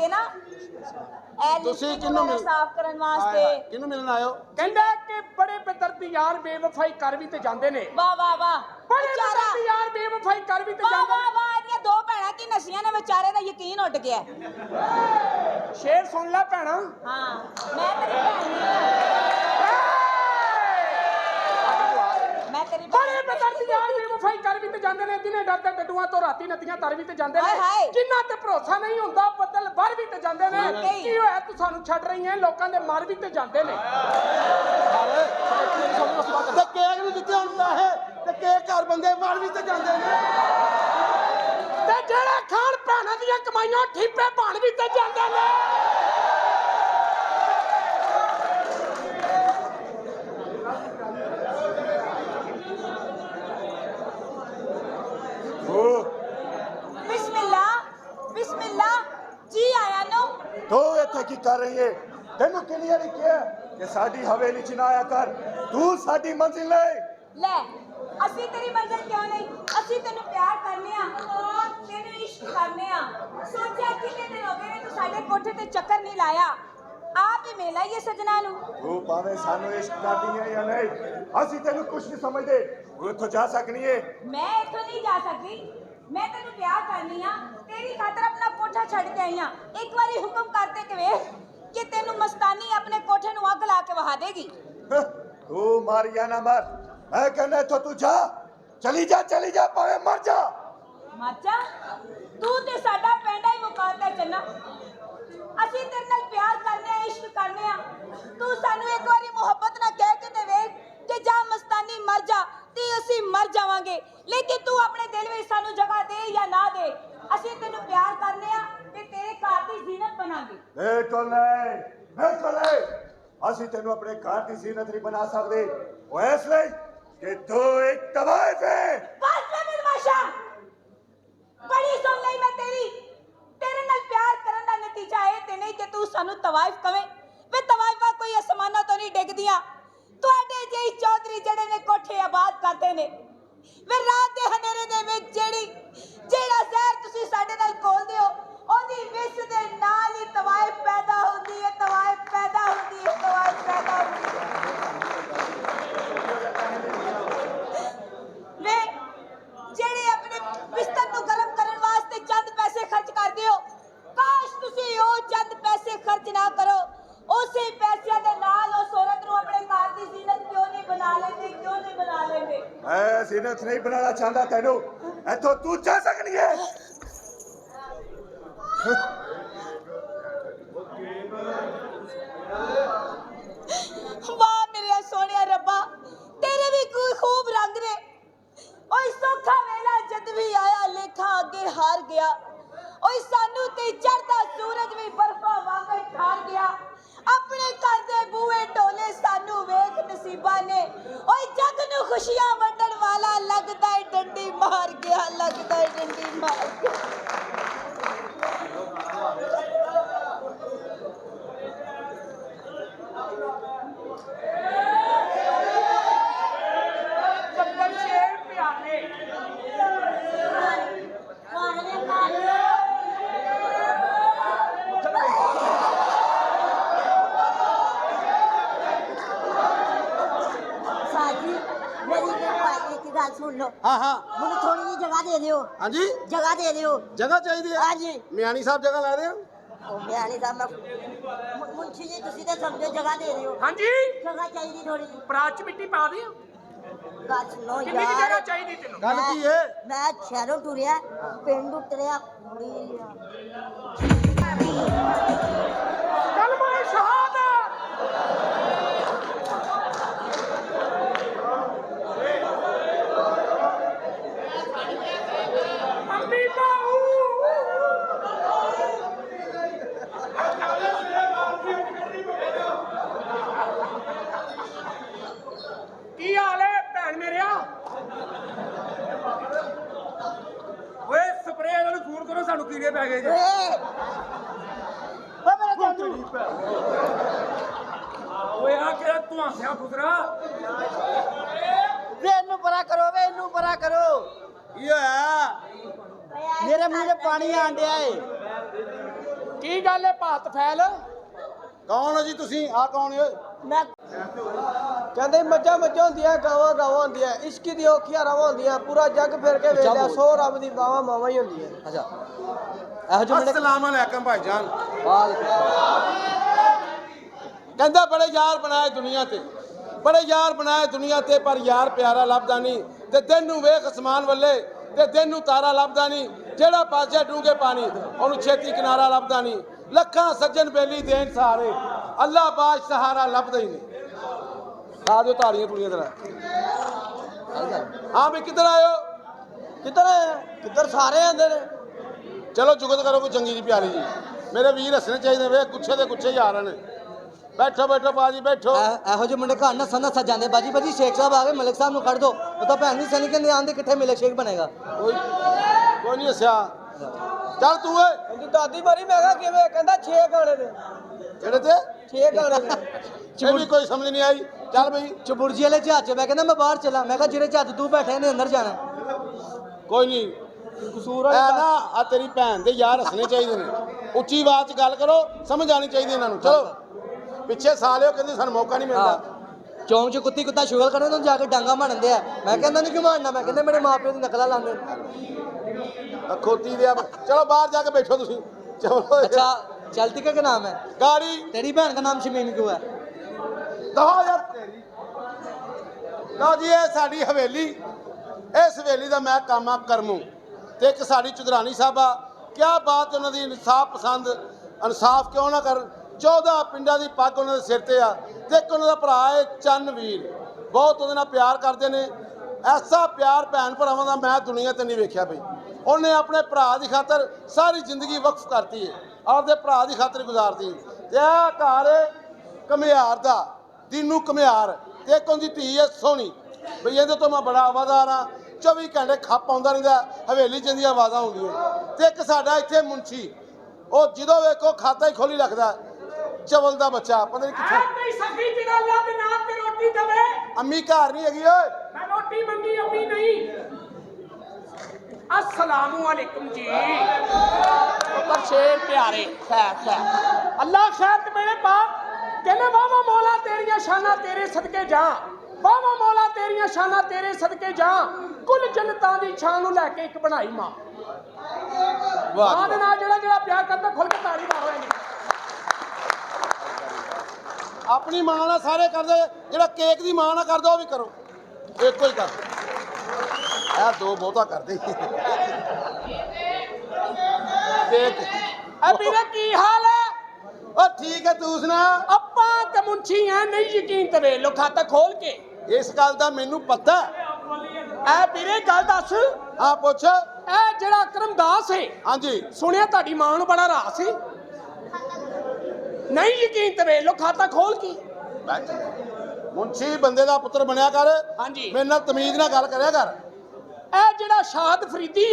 के ना साफ करन वास्ते किन्नू मिलन आयो कहंदा कि बड़े बेदर्दी यार बेवफाई कर भी ते जांदे ने वाह वाह वाह बड़े बेदर्दी यार बेवफाई कर भी ते जांदे वाह वाह इन्हां दो भैणां की नसियां ने बेचारे दा यकीन उठ गया शेर सुन ले भैणा हां मैं तेरी भैन मैं तेरी बड़े बेदर्दी यार बेवफाई कर भी ते जांदे ने दिने डरदे डडूआं तो राती नदियां तर भी ते जांदे ने जिन्ना ते भरोसा नहीं हुंदा बदल भर भी ते जांदे ने की होया तू सानू छੱਡ रही है लोकां दे मर भी ते जांदे ने ते केक नहीं दित्ते हुंदा है ते केक घर बंदे मर भी ते जांदे ने ते जेड़े खान भैणां दियां कमाईयां ठीपे बण भी ते जांदे ने बिस्मिल्लाह बिस्मिल्लाह जी आया नो तो इत्थे की कर रही है तेनू क्लियर ही किया कि साडी हवेली च ना आया कर तू साडी मंजिल ले ਅਸੀਂ ਤੇਰੀ ਮੰਜ਼ਿਲ ਕਿਉਂ ਨਹੀਂ ਅਸੀਂ ਤੈਨੂੰ ਪਿਆਰ ਕਰਨੇ ਆ ਤੈਨੂੰ ਇਸ਼ਕ ਕਰਨੇ ਆ ਸੋਚਿਆ ਕਿੰਨੇ ਦਿਨ ਹੋ ਗਏ ਤੂੰ ਸਾਡੇ ਕੋਠੇ ਤੇ ਚੱਕਰ ਨਹੀਂ ਲਾਇਆ ਆਪ ਹੀ ਮਿਲ ਆਈਏ ਸਜਣਾ ਨੂੰ ਤੂੰ ਭਾਵੇਂ ਸਾਨੂੰ ਇਸ਼ਕ ਕਰਦੀ ਹੈ ਜਾਂ ਨਹੀਂ ਅਸੀਂ ਤੈਨੂੰ ਕੁਝ ਨਹੀਂ ਸਮਝਦੇ ਤੂੰ ਇੱਥੋਂ ਜਾ ਸਕਣੀ ਹੈ ਮੈਂ ਇੱਥੋਂ ਨਹੀਂ ਜਾ ਸਕਦੀ ਮੈਂ ਤੈਨੂੰ ਪਿਆਰ ਕਰਨੀ ਆ ਤੇਰੀ ਖਾਤਰ ਆਪਣਾ ਕੋਠਾ ਛੱਡ ਕੇ ਆਈ ਆ ਇੱਕ ਵਾਰੀ ਹੁਕਮ ਕਰਤੇ ਕਿ ਵੇ ਕਿ ਤੈਨੂੰ ਮਸਤਾਨੀ ਆਪਣੇ ਕੋਠੇ ਨੂੰ ਅੱਗ ਲਾ ਕੇ ਵਹਾ ਦੇਗੀ ਤੂੰ ਮਰ ਜਾਂ ਨਾ ਮਰ मैं कहना तो तू जा चली जा भावे मर जा ਮਾਚਾ ਤੂੰ ਤੇ ਸਾਡਾ ਪੈਂਡਾ ਹੀ ਮੁਕਾਤਾ ਚੰਨਾ ਅਸੀਂ ਤੇਰੇ ਨਾਲ ਪਿਆਰ ਕਰਨੇ ਆ ਇਸ਼ਕ ਕਰਨੇ ਆ ਤੂੰ ਸਾਨੂੰ ਇੱਕ ਵਾਰੀ ਮੁਹੱਬਤ ਨਾਲ ਕਹਿ ਕੇ ਤੇ ਵੇਖ ਕਿ ਜਾ ਮਸਤਾਨੀ ਮਰ ਜਾ ਤੇ ਅਸੀਂ ਮਰ ਜਾਵਾਂਗੇ ਲੇਕਿਨ ਤੂੰ ਆਪਣੇ ਦਿਲ ਵਿੱਚ ਸਾਨੂੰ ਜਗ੍ਹਾ ਦੇ ਜਾਂ ਨਾ ਦੇ ਅਸੀਂ ਤੈਨੂੰ ਪਿਆਰ ਕਰਨੇ ਆ ਤੇ ਤੇਰੇ ਘਰ ਦੀ ਜ਼ੀਨਤ ਬਣਾਂਗੇ ਬਿਲਕੁਲ ਨਹੀਂ ਅਸੀਂ ਤੈਨੂੰ ਆਪਣੇ ਘਰ ਦੀ ਜ਼ੀਨਤ ਨਹੀਂ ਬਣਾ ਸਕਦੇ ਉਹ ਇਸ ਲਈ कि तू एक तवाइफ है बस मैं बदमाशा बड़ी सुन लई मैं तेरे नाल प्यार करन दा नतीजा है ते नहीं कि तू सानू तवाइफ कवे वे तवाइफा कोई आसमाना तो नहीं डिगदियां ਤੁਹਾਡੇ ਜਿਹੀ ਚੌਧਰੀ ਜਿਹੜੇ ਨੇ ਕੋਠੇ ਆਬਾਦ ਕਰਦੇ ਨੇ ਵੇ ਰਾਤ ਦੇ ਹਨੇਰੇ ਦੇ ਵਿੱਚ ਜਿਹੜਾ ਜ਼ਹਿਰ ਤੁਸੀਂ ਸਾਡੇ ਨਾਲ ਕੋਲਦੇ ਹੋ ਉਹਦੀ ਵਿਸ ਦੇ ਨਾਲ ਹੀ ਤਵਾਇਫ ਪੈਦਾ ਹੁੰਦੀ ਹੈ ਤਵਾਇਫ ਪੈਦਾ ਹੁੰਦੀ ਹੈ ਤਵਾਇਫ ਪੈਦਾ ਹੁੰਦੀ ਹੈ ਵੇ ਜਿਹੜੇ ਆਪਣੇ ਬਿਸਤਰ ਨੂੰ ਗਰਮ ਕਰਨ ਵਾਸਤੇ ਚੰਦ ਪੈਸੇ ਖਰਚ ਕਰਦੇ ਹੋ ਕਾਸ਼ ਤੁਸੀਂ ਉਹ ਚੰਦ ਪੈਸੇ ਖਰਚ ਨਾ ਕਰੋ ਉਸੇ ਪੈਸਿਆਂ ਦੇ ਨਾਲ ਉਸ ਔਰਤ ਨੂੰ ਆਪਣੇ ਘਰ ਦੀ ਜ਼ੀਨਤ ਕਿਉਂ ਨਹੀਂ ਬਣਾ ਲੈਂਦੇ ਮੈਂ ਜ਼ੀਨਤ ਨਹੀਂ ਬਣਾਉਣਾ ਚਾਹੁੰਦਾ ਤੈਨੂੰ ਇੱਥੋਂ ਤੂੰ ਜਾ ਸਕਣੀ ਹੈ ਵਾਹ ਮੇਰੇ ਸੋਹਣਿਆ ਰੱਬਾ ਤੇਰੇ ਵੀ ਕੋਈ ਖੂਬ ਰੰਗ ਨੇ ਓਏ ਸੌਖਾ ਵੇਲਾ ਜਦ ਵੀ ਆਇਆ ਲੇਖਾ ਅੱਗੇ ਹਾਰ ਗਿਆ ਓਏ ਸਾਨੂੰ ਤੇ ਚੜ੍ਹਦਾ ਸੂਰਜ ਵੀ ਬਰਫਾਂ ਵਾਂਗ ਠਾਰ ਗਿਆ ਆਪਣੇ ਘਰ ਦੇ ਬੂਹੇ ਢੋਲੇ ਸਾਨੂੰ ਵੇਖ ਨਸੀਬਾਂ ਨੇ ਓਏ ਜੱਗ ਨੂੰ ਖੁਸ਼ੀਆਂ ਵੰਡਣ ਵਾਲਾ ਲੱਗਦਾ ਏ ਡੰਡੀ ਮਾਰ ਗਿਆ ਲੱਗਦਾ ਏ ਡੰਡੀ ਮਾਰ ਗਿਆ सुन लो हाँ हाँ मुझे थोड़ी जी जगह दे दियो हाँ जी जगह चाहिए हाँ जी मियानी साहब जगह ला रहे हो मियानी साहब मैं मुंशी जी तुसी ते समझो जगह दे दियो हाँ जी जगह चाहिए थोड़ी जी परात च मिट्टी पा दियो गल सुनो कितनी यार जगह चाहिए तेनू गल की है मैं शहरों टुरिया पिंड उतरिया कलमा शहादत की हाल है भैन मेरिया ओए स्प्रे वाले फोन करो सानू कीड़े पै गए जे ओए आ केड़ा तुआंसिया पुत्रा वे इन्नू परा करो ये मेरे मुंह से पानी आन दिया है ਕੀ ਗੱਲ ਹੈ ਭਾਤ ਫੈਲ? ਕੌਣ ਹੋ ਜੀ ਤੁਸੀਂ? ਆ ਕੌਣ ਹੋ? ਮੈਂ ਕਹਿੰਦੇ ਮੱਝਾਂ ਹੁੰਦੀਆਂ, ਗਾਵਾਂ ਹੁੰਦੀਆਂ, ਇਸ਼ਕ ਦੀ ਔਖੀਆਂ ਰਾਵਾਂ ਹੁੰਦੀਆਂ, ਪੂਰਾ ਜੱਗ ਫਿਰ ਕੇ ਵੇਲਿਆ ਸੋ ਰੱਬ ਦੀ ਬਾਵਾਂ ਮਾਵਾਂ ਹੀ ਹੁੰਦੀਆਂ। ਅੱਛਾ ਇਹੋ ਜਿਹੇ ਅਸਲਾਮ ਅਲੈਕਮ ਭਾਈਜਾਨ। ਕਹਿੰਦਾ ਬੜੇ ਯਾਰ ਬਣਾਏ ਦੁਨੀਆ ਤੇ, ਬੜੇ ਯਾਰ ਬਣਾਏ ਦੁਨੀਆ ਤੇ, ਪਰ ਯਾਰ ਪਿਆਰਾ ਲੱਭਦਾ ਨਹੀਂ। ਤੇ ਦਿਨ ਨੂੰ ਵੇਖ ਅਸਮਾਨ ਵੱਲੇ ਤੇ ਦਿਨ ਨੂੰ ਤਾਰਾ ਲੱਭਦਾ ਨਹੀਂ। ਜਿਹੜਾ ਪਾਸੇ ਡੂੰਘੇ ਪਾਣੀ ਉਹਨੂੰ ਛੇਤੀ ਕਿਨਾਰਾ ਲੱਭਦਾ ਨਹੀਂ। ਲੱਖਾਂ ਸੱਜਣ ਬੇਲੀ ਦੇਣ ਸਹਾਰੇ, ਅੱਲਾ ਬਾਜ ਸਹਾਰਾ ਲੱਭਦਾ ਹੀ ਨਹੀਂ। ਆ ਦਿਓ ਤਾੜੀਆਂ ਤੁੜੀਆਂ ਤੇਰਾ। ਹਾਂ ਵੀ ਕਿੱਧਰ ਆਇਓ? ਕਿੱਧਰ ਸਾਰੇ ਆਂਦੇ ਨੇ। ਚਲੋ ਜੁਗਤ ਕਰੋ ਕੋਈ ਚੰਗੀ ਜੀ ਪਿਆਰੀ ਜੀ। ਮੇਰੇ ਵੀਰ ਹੱਸਣੇ ਚਾਹੀਦੇ ਵੇ, ਗੁੱਛੇ ਦੇ ਗੁੱਛੇ ਯਾਰ ਨੇ। ਬੈਠੋ ਬੈਠੋ ਬਾਜੀ ਬੈਠੋ। ਇਹੋ ਜਿਹੇ ਮੁੰਡੇ ਘਰ ਨਾ ਸੰਨਾ ਸਜਾਉਂਦੇ। ਬਾਜੀ ਬਾਜੀ ਸ਼ੇਖ ਸਾਹਿਬ ਆ ਗਏ, ਮਲਿਕ ਸਾਹਿਬ ਨੂੰ ਕੱਢ ਦੋ। ਉਹ ਤਾਂ ਭੈਣ ਨਹੀਂ ਸਨੀ ਕਹਿੰਦੇ ਆਂਦੇ ਕਿੱਥੇ ਮਿਲੇ ਸ਼ੇਖ ਬਣੇਗਾ। ਕੋਈ ਨਹੀਂ ਹੱਸਿਆ। ਚੱਲ ਤੂੰ ਏ ਕਹਿੰਦੀ ਦਾਦੀ ਮਾਰੀ, ਮੈਂ ਕਿਹਾ ਕਿਵੇਂ? ਕਹਿੰਦਾ 6 ਗਾਣੇ ਨੇ। ਕਿਹੜੇ ਤੇ? 6 ਗਾਣੇ ਨੇ। ਇਹ ਵੀ ਕੋਈ ਸਮਝ ਨਹੀਂ ਆਈ। ਚੱਲ ਬਈ ਚਬੁਰਜੀ ਵਾਲੇ ਜਹਾਜ਼ 'ਚ ਮੈਂ ਕਹਿੰਦਾ ਮੈਂ ਬਾਹਰ ਚਲਾ। ਮੈਂ ਕਿਹਾ ਜਿਹੜੇ ਜਹਾਜ਼ ਤੂੰ ਬੈਠੇ ਨੇ ਅੰਦਰ ਜਾਣਾ। ਕੋਈ ਨਹੀਂ ਕਸੂਰ ਐ ਨਾ ਆ ਤੇਰੀ ਭੈਣ ਦੇ ਯਾਰ ਹੱਸਣੇ ਚਾਹੀਦੇ ਨੇ। ਉੱਚੀ ਆਵਾਜ਼ 'ਚ ਗੱਲ ਕਰੋ, ਸਮਝ ਆਣੀ ਚਾਹੀਦੀ ਇਹਨਾਂ ਨੂੰ। ਚਲੋ ਪਿੱਛੇ ਸਾਲਿਓ ਕਹਿੰਦੇ ਸਾਨੂੰ ਮੌਕਾ ਨਹੀਂ ਮਿਲਦਾ। ਚੌਂਕ 'ਚ ਕੁੱਤੀ ਕੁੱਤਾ ਸ਼ੁਗਲ ਕਰਨ ਤੋਂ ਜਾ ਕੇ ਡਾਂਗਾ ਮਾਰਦੇ ਆ। ਮੈਂ ਕਹਿੰਦਾ ਨਹੀਂ ਕਿਉਂ ਮਾਰਨਾ? ਮੈਂ ਕਹਿੰਦਾ ਮੇਰੇ ਮਾਪਿਓ ਦੀ ਨਕਲਾਂ ਲਾਉਂਦੇ। ਖੋਤੀ ਦੇ। ਚਲੋ ਬਾਹਰ ਜਾ ਕੇ ਬੈਠੋ ਤੁਸੀਂ। ਚਲੋ अच्छा चलती का क्या नाम है? ਗਾੜੀ तेरी बहन का नाम शमीम क्यों है? ਦਹਾ ਯਾਰ ਤੇਰੀ। ਲਓ ਜੀ ਇਹ ਸਾਡੀ ਹਵੇਲੀ। ਇਸ ਹਵੇਲੀ ਦਾ ਮੈਂ ਕੰਮ ਆ ਕਰਮੂ ਤੇ ਇੱਕ ਸਾਡੀ ਚੁਦਰਾਨੀ ਸਾਹਿਬ ਆ। ਕਿਆ ਬਾਤ ਉਹਨਾਂ ਦੀ ਇਨਸਾਫ ਪਸੰਦ, ਇਨਸਾਫ ਕਿਉਂ ਨਾ ਕਰਨ। 14 ਪਿੰਡਾਂ ਦੀ ਪੱਗ ਉਹਨਾਂ ਦੇ ਸਿਰ ਤੇ ਆ। ਤੇ ਇੱਕ ਉਹਨਾਂ ਦਾ ਭਰਾ ਹੈ ਚੰਨਵੀਰ, ਬਹੁਤ ਉਹਦੇ ਨਾਲ ਪਿਆਰ ਕਰਦੇ ਨੇ। ਐਸਾ ਪਿਆਰ ਭੈਣ ਭਰਾਵਾਂ ਦਾ ਮੈਂ ਦੁਨੀਆ ਤੇ ਨਹੀਂ ਵੇਖਿਆ ਬਈ। ਉਹਨੇ ਆਪਣੇ ਭਰਾ ਦੀ ਖਾਤਰ ਸਾਰੀ ਜ਼ਿੰਦਗੀ ਵਕਫ ਕਰਤੀ ਹੈ, ਆਪਦੇ ਭਰਾ ਦੀ ਖਾਤਰ ਗੁਜ਼ਾਰਤੀ। ਤੇ ਇਹ ਘਰ ਘੁਮਿਆਰ ਦਾ, ਦੀਨੂ ਘੁਮਿਆਰ, ਤੇ ਇੱਕ ਉਹਦੀ ਧੀ ਹੈ ਸੋਹਣੀ। ਬਈ ਇਹਦੇ ਤੋਂ ਮੈਂ ਬੜਾ ਆਵਾਜ਼ਾਰ ਹਾਂ। 24 ਘੰਟੇ ਖੱਪ ਆਉਂਦਾ ਰਹਿੰਦਾ ਹਵੇਲੀ 'ਚ ਦੀਆਂ ਆਵਾਜ਼ਾਂ ਹੁੰਦੀਆਂ। ਤੇ ਇੱਕ ਸਾਡਾ ਇੱਥੇ ਮੁੰਸ਼ੀ, ਉਹ ਜਦੋਂ ਵੇਖੋ ਖਾਤਾ ਹੀ ਖੋਲੀ ਰੱਖਦਾ। ਚਵਲ ਦਾ ਬੱਚਾ ਪਤਾ ਨਹੀਂ ਕਿੱਥੇ। ਕੋਈ ਸਖੀ ਜਿਹੜਾ ਲੱਭ ਨਾ ਤੇ ਰੋਟੀ ਦੇਵੇ। ਅੰਮੀ ਘਰ ਨਹੀਂ ਹੈਗੀ ਓਏ। ਮੈਂ ਰੋਟੀ ਮੰਗੀ, ਅੰਮੀ ਨਹੀਂ। अस्सलामु अलैकुम जी। ऊपर शेर प्यारे खैर अल्लाह खैर ते मेरे बाप कहने वावा मौला तेरियां शाना तेरे सदके जा, वावा मौला तेरियां शाना तेरे सदके जा, कुल जन्नतां दी शान नूं लैके एक बनाई मां। मां दे नाल जेड़ा जेड़ा प्यार करदा खुल के ताड़ी मारो। ਆਪਣੀ ਮਾਂ ਨਾਲ ਸਾਰੇ ਕਰਦੇ, ਜਿਹੜਾ ਕੇਕ ਦੀ ਮਾਂ ਨਾਲ ਕਰਦਾ ਉਹ ਵੀ ਕਰੋ। ਇੱਕੋ ਹੀ ਕਰ। ਇਹ ਦੋ ਬਹੁਤਾ ਕਰਦੇ। ਦੇਖ ਵੀਰੇ ਕੀ ਹਾਲ ਹੈ? ਉਹ ਠੀਕ ਹੈ, ਤੂੰ ਸੁਣਾ। ਆਪਾਂ ਤੇ ਮੁੰਸ਼ੀ ਆ, ਨਹੀਂ ਯਕੀਨ ਤੇ ਵੇਖ ਲੋ ਖਾਤਾ ਖੋਲ ਕੇ। ਇਸ ਗੱਲ ਦਾ ਮੈਨੂੰ ਪਤਾ। ਐ ਵੀਰੇ ਗੱਲ ਦੱਸ, ਹਾਂ ਪੁੱਛ। ਇਹ ਜਿਹੜਾ ਕਰਮਦਾਸ ਹੈ, ਹਾਂਜੀ ਸੁਣਿਆ ਤੁਹਾਡੀ ਮਾਂ ਨੂੰ ਬੜਾ ਰਾਸ ਸੀ। ਨਹੀਂ ਯਕੀਨ ਤੇ ਵੇਖ ਲੋ ਖਾਤਾ ਖੋਲ ਕੇ। ਮੁੰਸ਼ੀ ਬੰਦੇ ਦਾ ਪੁੱਤਰ ਬਣਿਆ ਕਰ। ਹਾਂਜੀ ਮੇਰੇ ਨਾਲ ਤਮੀਜ਼ ਨਾਲ ਗੱਲ ਕਰਿਆ ਕਰ। ਇਹ ਜਿਹੜਾ ਸ਼ਾਹਦ ਫਰੀਦੀ